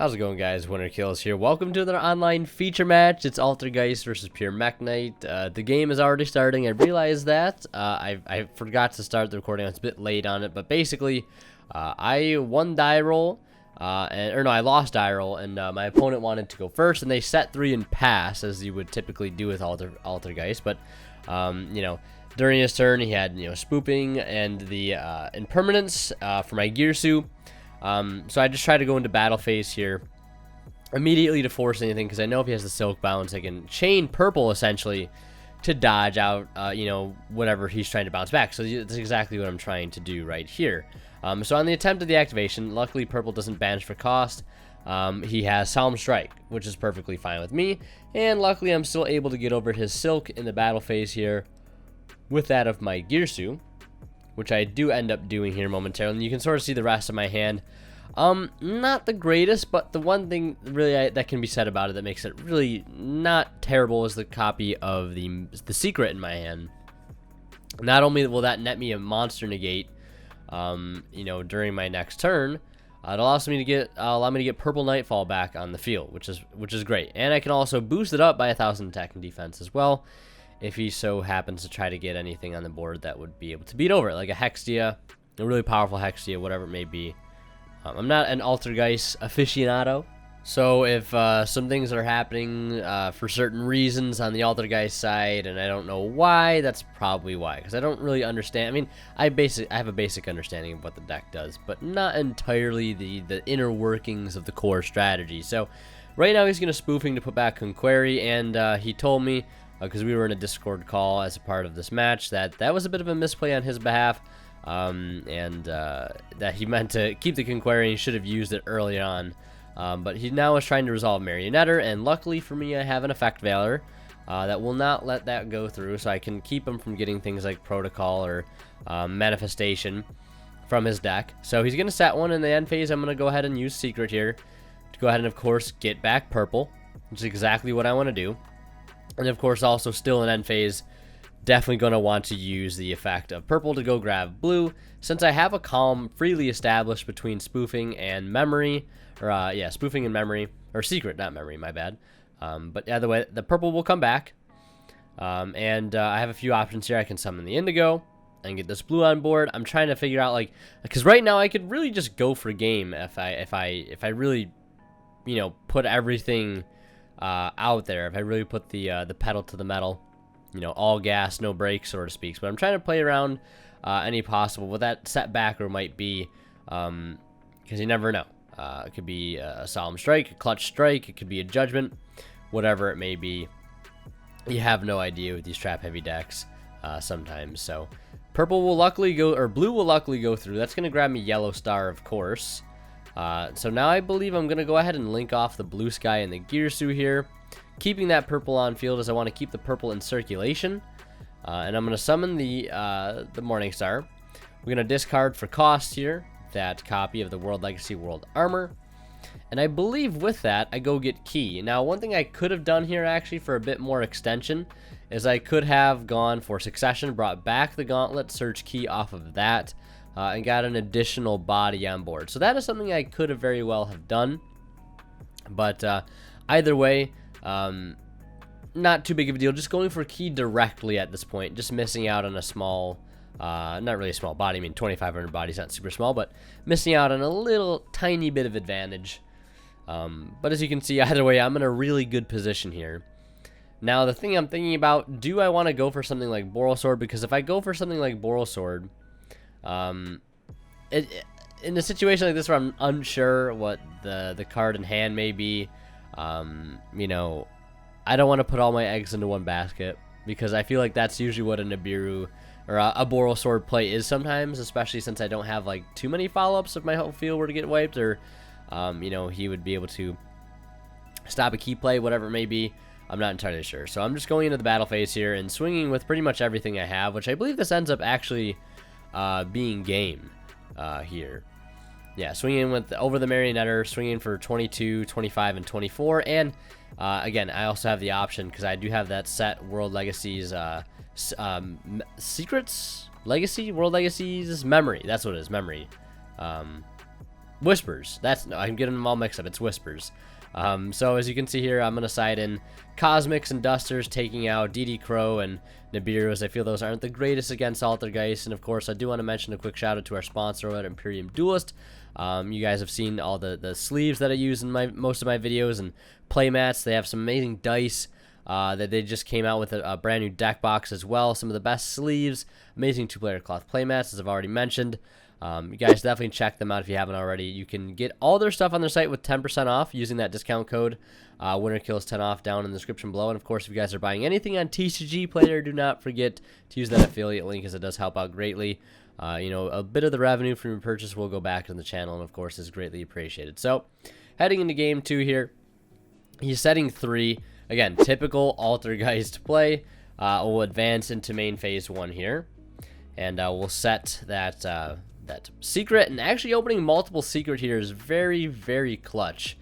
How's it going, guys? Winner Kills here. Welcome to another online feature match. It's Altergeist versus Pure Mekk Knight. The game is already starting. I realized that. I forgot to start the recording. I was a bit late on it, but basically, I won die roll, I lost die roll, and my opponent wanted to go first, and they set 3 and pass, as you would typically do with Altergeist. But during his turn, he had spooping and the impermanence for my Gearsu. So I just try to go into battle phase here immediately to force anything, because I know if he has the silk bounce, I can chain purple essentially to dodge out, whatever he's trying to bounce back. So that's exactly what I'm trying to do right here. So on the attempt of the activation, luckily purple doesn't banish for cost. He has Solemn Strike, which is perfectly fine with me, and luckily I'm still able to get over his silk in the battle phase here with that of my Gearsu, which I do end up doing here momentarily. And you can sort of see the rest of my hand. Not the greatest, but the one thing really that can be said about it that makes it really not terrible is the copy of the secret in my hand. Not only will that net me a monster negate, during my next turn, it allows me to get purple Nightfall back on the field, which is great. And I can also boost it up by 1,000 attack and defense as well, if he so happens to try to get anything on the board that would be able to beat over it, like a Hextia, a really powerful Hextia, whatever it may be. I'm not an Altergeist aficionado, so if some things are happening for certain reasons on the Altergeist side, and I don't know why, that's probably why, because I don't really understand. I mean, I have a basic understanding of what the deck does, but not entirely the inner workings of the core strategy. So right now he's going to spoofing to put back Conquery, and he told me, because we were in a Discord call as a part of this match, that was a bit of a misplay on his behalf, and that he meant to keep the Conquery and he should have used it early on. But he now is trying to resolve Marionetter, and luckily for me I have an Effect Veiler that will not let that go through, so I can keep him from getting things like Protocol or Manifestation from his deck. So he's going to set one in the end phase. I'm going to go ahead and use Secret here to go ahead and, of course, get back purple, which is exactly what I want to do. And of course, also still in end phase, definitely going to want to use the effect of purple to go grab blue, since I have a column freely established between spoofing and memory, or spoofing and memory, or secret, not memory, my bad. But either way, the purple will come back, and I have a few options here. I can summon the indigo and get this blue on board. I'm trying to figure out, because right now I could really just go for game if I really, put everything out there. If I really put the pedal to the metal, all gas, no brakes, so to speak. But I'm trying to play around any possible what that setbacker might be, because you never know. It could be a Solemn Strike, a Clutch Strike, it could be a Judgment, whatever it may be. You have no idea with these trap heavy decks sometimes. So purple will luckily go, or blue will luckily go through. That's going to grab me Yellow Star, of course. So now I believe I'm going to go ahead and link off the Blue Sky and the Gearsu here, keeping that purple on field, as I want to keep the purple in circulation. And I'm going to summon the Morning Star. We're going to discard for cost here that copy of the World Legacy World Armor. And I believe with that, I go get Key. Now, one thing I could have done here actually for a bit more extension is I could have gone for Succession, brought back the Gauntlet, search Key off of that, and got an additional body on board. So that is something I could have very well have done. But either way, not too big of a deal. Just going for Key directly at this point. Just missing out on a small, not really a small body. I mean, 2,500 body's not super small, but missing out on a little tiny bit of advantage. But as you can see, either way, I'm in a really good position here. Now, the thing I'm thinking about, do I want to go for something like Boral Sword? Because if I go for something like Boral Sword, in a situation like this where I'm unsure what the card in hand may be, I don't want to put all my eggs into one basket, because I feel like that's usually what a Nibiru or a Boral Sword play is sometimes, especially since I don't have too many follow-ups if my whole field were to get wiped, or he would be able to stop a key play, whatever it may be. I'm not entirely sure. So I'm just going into the battle phase here and swinging with pretty much everything I have, which I believe this ends up actually being game here. Yeah, swinging with over the Marionetter, swinging for 22, 25, and 24. And again, I also have the option, because I do have that set World Legacies Secrets Legacy, World Legacies Memory. That's what it is, Memory. Whispers. No, I'm getting them all mixed up. It's Whispers. So as you can see here, I'm going to side in Cosmics and Dusters, taking out DD Crow and Nibiru, as I feel those aren't the greatest against Altergeist. And of course, I do want to mention a quick shout out to our sponsor at Imperium Duelist. You guys have seen all the sleeves that I use in most of my videos and playmats. They have some amazing dice that they just came out with a brand new deck box as well. Some of the best sleeves, amazing 2-player cloth playmats, as I've already mentioned. You guys definitely check them out if you haven't already. You can get all their stuff on their site with 10% off using that discount code. Winner Kills 10 off down in the description below. And of course, if you guys are buying anything on TCG Player, do not forget to use that affiliate link, as it does help out greatly. You know, a bit of the revenue from your purchase will go back to the channel, and of course is greatly appreciated. So, heading into game 2 here, he's setting 3. Again, typical Altergeist play. We'll advance into main phase 1 here, and we'll set that that secret. And actually opening multiple secret here is very, very clutch,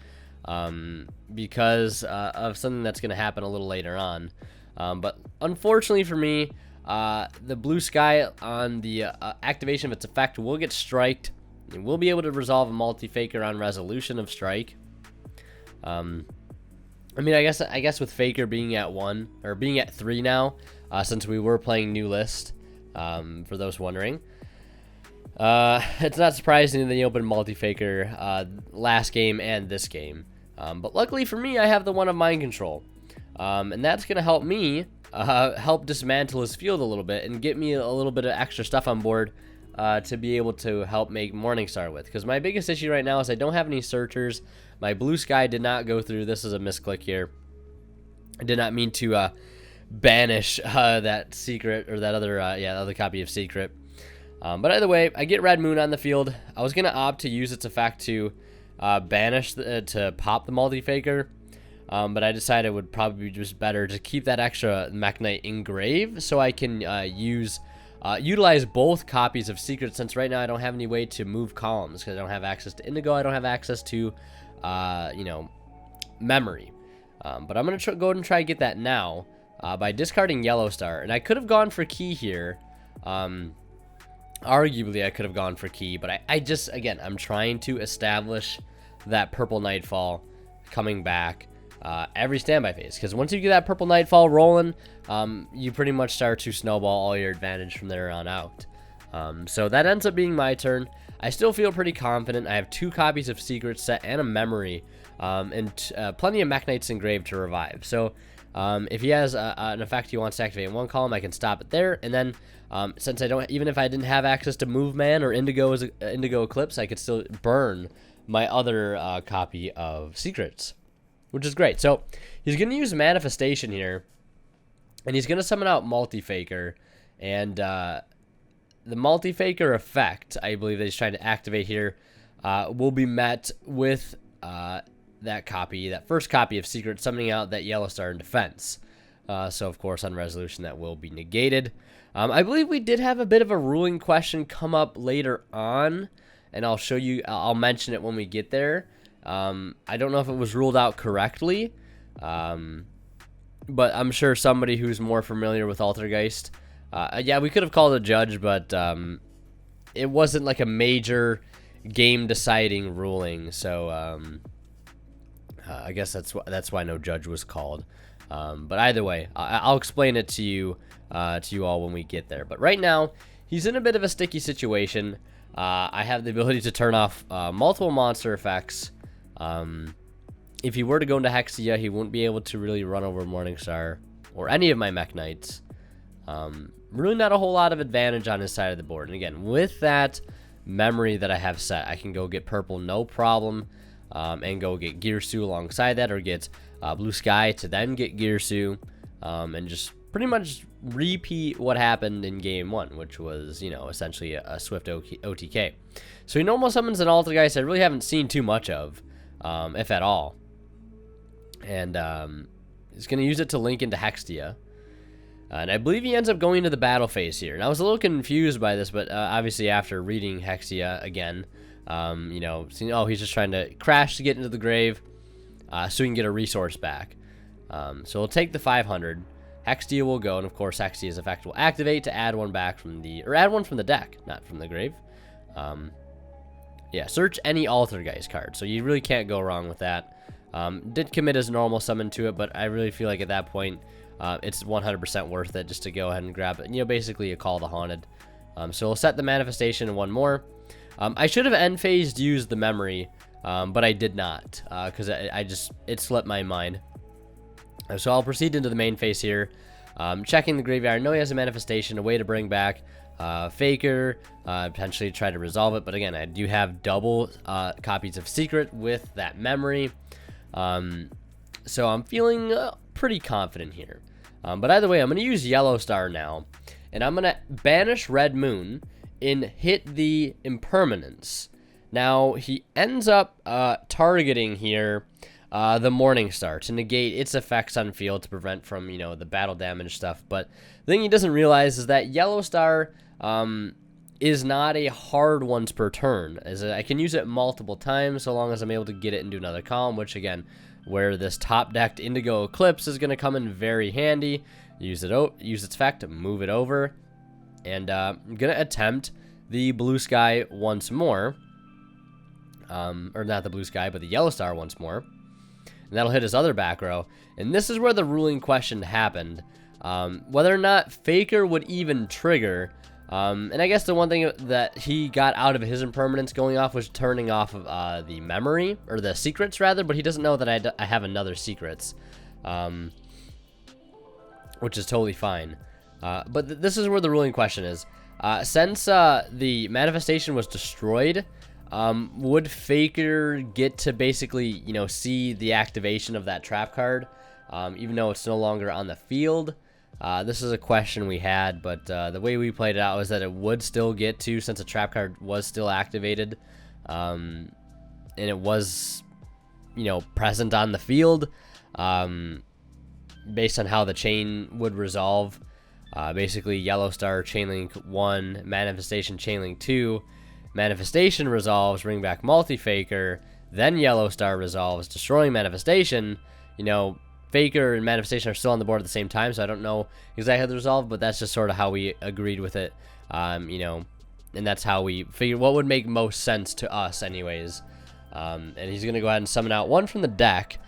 because of something that's going to happen a little later on. But unfortunately for me, the blue sky on the activation of its effect will get striked, and we'll be able to resolve a multi-faker on resolution of strike. I mean, I guess with faker being at 1 or being at 3 now, since we were playing new list, for those wondering, it's not surprising that he opened multi-faker last game and this game. But luckily for me, I have the one of mind control, and that's gonna help me help dismantle his field a little bit and get me a little bit of extra stuff on board to be able to help make Morningstar with. Because my biggest issue right now is I don't have any searchers. My blue sky did not go through. This is a misclick here. I did not mean to banish that secret, or that other other copy of secret. But either way, I get Red Moon on the field. I was gonna opt to use its effect to banish to pop the multi-faker. But I decided it would probably be just better to keep that extra Mekk Knight engrave, so I can utilize both copies of secret, since right now I don't have any way to move columns, because I don't have access to Indigo, I don't have access to you know, memory. But I'm going to go ahead and try to get that now by discarding Yellow Star. And I could have gone for Key here. Arguably I could have gone for Key, but I just, again, I'm trying to establish that Purple Nightfall coming back every standby phase, because once you get that Purple Nightfall rolling, you pretty much start to snowball all your advantage from there on out. So that ends up being my turn. I still feel pretty confident. I have 2 copies of Secret set and a memory, and plenty of Mekk Knights engraved to revive. So if he has an effect he wants to activate in one column, I can stop it there. And then since I don't, even if I didn't have access to Move Man or Indigo Eclipse, I could still burn my other copy of Secrets, which is great. So he's going to use Manifestation here, and he's going to summon out Multi-Faker, and the Multi-Faker effect, I believe that he's trying to activate here, will be met with that first copy of Secret, summoning out that Yellow Star in defense. So of course on resolution that will be negated. I believe we did have a bit of a ruling question come up later on, and I'll show you, I'll mention it when we get there. I don't know if it was ruled out correctly, but I'm sure somebody who's more familiar with Altergeist, yeah, we could have called a judge, but it wasn't like a major game deciding ruling, so I guess that's why no judge was called. But either way, I'll explain it to you all when we get there. But right now, he's in a bit of a sticky situation. I have the ability to turn off multiple monster effects. If he were to go into Hexia, he wouldn't be able to really run over Morningstar or any of my Mekk Knights. Really not a whole lot of advantage on his side of the board. And again, with that memory that I have set, I can go get purple no problem, and go get Girsu alongside that, or get Blue Sky to then get Girsu, and just pretty much repeat what happened in game 1, which was, you know, essentially a swift OTK. So he normal summons an Altergeist I really haven't seen too much of, if at all. And he's going to use it to link into Hexia. And I believe he ends up going to the battle phase here. And I was a little confused by this, but obviously after reading Hexia again, you know, seeing, oh, he's just trying to crash to get into the grave, so he can get a resource back. So we'll take the 500. Hexia will go, and of course Hexia's effect will activate to add one back from the, or add one from the deck, not from the grave. Yeah, search any Altergeist card. So you really can't go wrong with that. Did commit his normal summon to it, but I really feel like at that point, it's 100% worth it just to go ahead and grab it. You know, basically a Call the Haunted. So we'll set the manifestation in one more. I should have end phased used the memory, but I did not, because it slipped my mind. So I'll proceed into the main phase here. Checking the graveyard. I know he has a manifestation, a way to bring back Faker, potentially try to resolve it. But again, I do have double copies of Secret with that memory. So I'm feeling pretty confident here. But either way, I'm going to use Yellow Star now. And I'm going to banish Red Moon and hit the Impermanence. Now, he ends up targeting here the Morning Star to negate its effects on field to prevent from, you know, the battle damage stuff. But the thing he doesn't realize is that Yellow Star is not a hard once per turn. As I can use it multiple times so long as I'm able to get it into another column, which again, where this top-decked Indigo Eclipse is going to come in very handy. Use its effect, move it over, and I'm going to attempt the Blue Sky once more. Or not the Blue Sky, but the Yellow Star once more. And that'll hit his other back row. And this is where the ruling question happened. Whether or not Faker would even trigger. And I guess the one thing that he got out of his Impermanence going off was turning off of the memory, or the secrets rather, but he doesn't know that I have another secrets, which is totally fine. But this is where the ruling question is. Since the manifestation was destroyed, would Faker get to basically, you know, see the activation of that trap card, even though it's no longer on the field? This is a question we had, but the way we played it out was that it would still get to, since the trap card was still activated, and it was, you know, present on the field, based on how the chain would resolve. Basically, Yellow Star, Chainlink 1, Manifestation, Chainlink 2, Manifestation resolves, bring back Multi-Faker, then Yellow Star resolves, destroying Manifestation. You know, Faker and Manifestation are still on the board at the same time, so I don't know exactly how to resolve, but that's just sort of how we agreed with it, you know, and that's how we figured what would make most sense to us anyways. And he's going to go ahead and summon out one from the deck,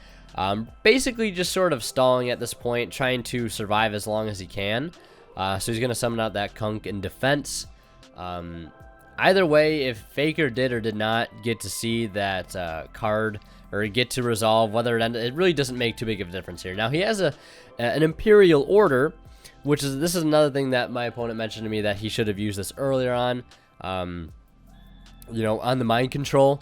basically just sort of stalling at this point, trying to survive as long as he can. So he's going to summon out that Kunk in defense. Either way, if Faker did or did not get to see that card, or get to resolve, whether it really doesn't make too big of a difference here. Now, he has an Imperial Order, which is, this is another thing that my opponent mentioned to me that he should have used this earlier on, you know, on the Mind Control.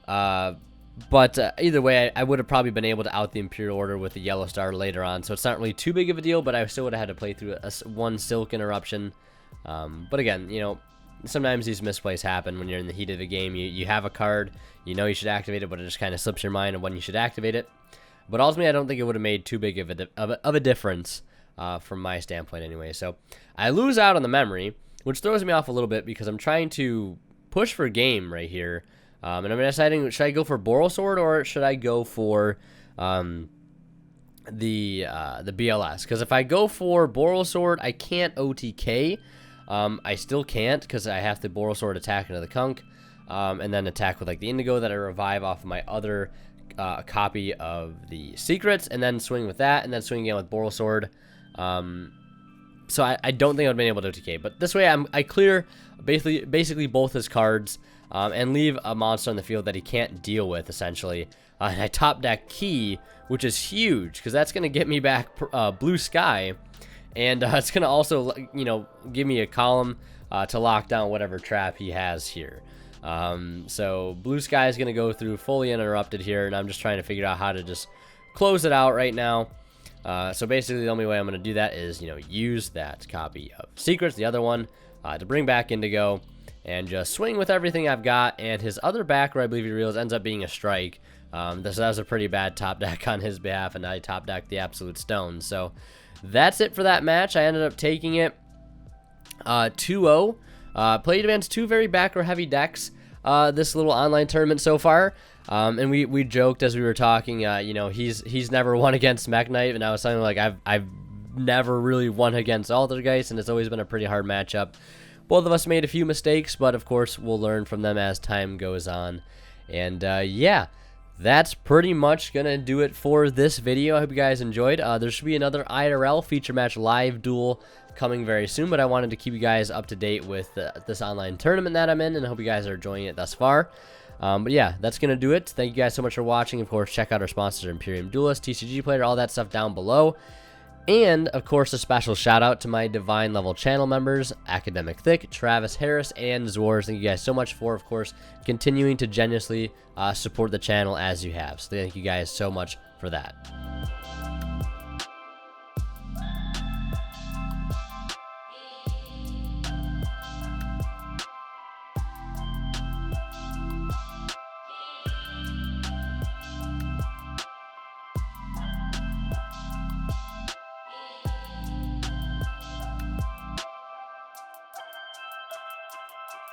But either way, I would have probably been able to out the Imperial Order with the Yellow Star later on, so it's not really too big of a deal, but I still would have had to play through one Silk Interruption. But again, you know, sometimes these misplays happen when you're in the heat of the game. You have a card, you know you should activate it, but it just kind of slips your mind on when you should activate it. But ultimately, I don't think it would have made too big of a difference from my standpoint anyway. So I lose out on the memory, which throws me off a little bit because I'm trying to push for game right here. And I'm deciding, should I go for Boral Sword or should I go for the BLS? Because if I go for Boral Sword, I can't OTK. I still can't because I have to Boral Sword attack into the Kunk, and then attack with like the Indigo that I revive off of my other copy of the Secrets, and then swing with that, and then swing again with Boral Sword. So I don't think I would have been able to OTK, but this way I clear basically both his cards, and leave a monster on the field that he can't deal with, essentially. And I top deck Key, which is huge, because that's going to get me back Blue Sky, and it's going to also, you know, give me a column to lock down whatever trap he has here. So Blue Sky is going to go through fully uninterrupted here, and I'm just trying to figure out how to just close it out right now. So basically the only way I'm going to do that is, you know, use that copy of Secrets, the other one, to bring back Indigo, and just swing with everything I've got. And his other backer, I believe he reels, ends up being a strike. So that was a pretty bad top deck on his behalf, and I top decked the Absolute Stone. So that's it for that match. I ended up taking it 2-0. Played against two very backer heavy decks this little online tournament so far. And we joked as we were talking, you know, he's never won against Mekk Knight, and I was saying like I've never really won against Altergeist, and it's always been a pretty hard matchup. both of us made a few mistakes, but of course we'll learn from them as time goes on. And yeah, that's pretty much gonna do it for this video. I hope you guys enjoyed. There should be another IRL feature match live duel coming very soon, but I wanted to keep you guys up to date with this online tournament that I'm in, and I hope you guys are enjoying it thus far. But yeah, that's gonna do it. Thank you guys so much for watching. Of course, check out our sponsors, Imperium Duelist, TCG Player, all that stuff down below. And of course, a special shout out to my Divine level channel members, Academic Thick, Travis Harris, and Zwars. Thank you guys so much for, of course, continuing to generously support the channel as you have. So thank you guys so much for that.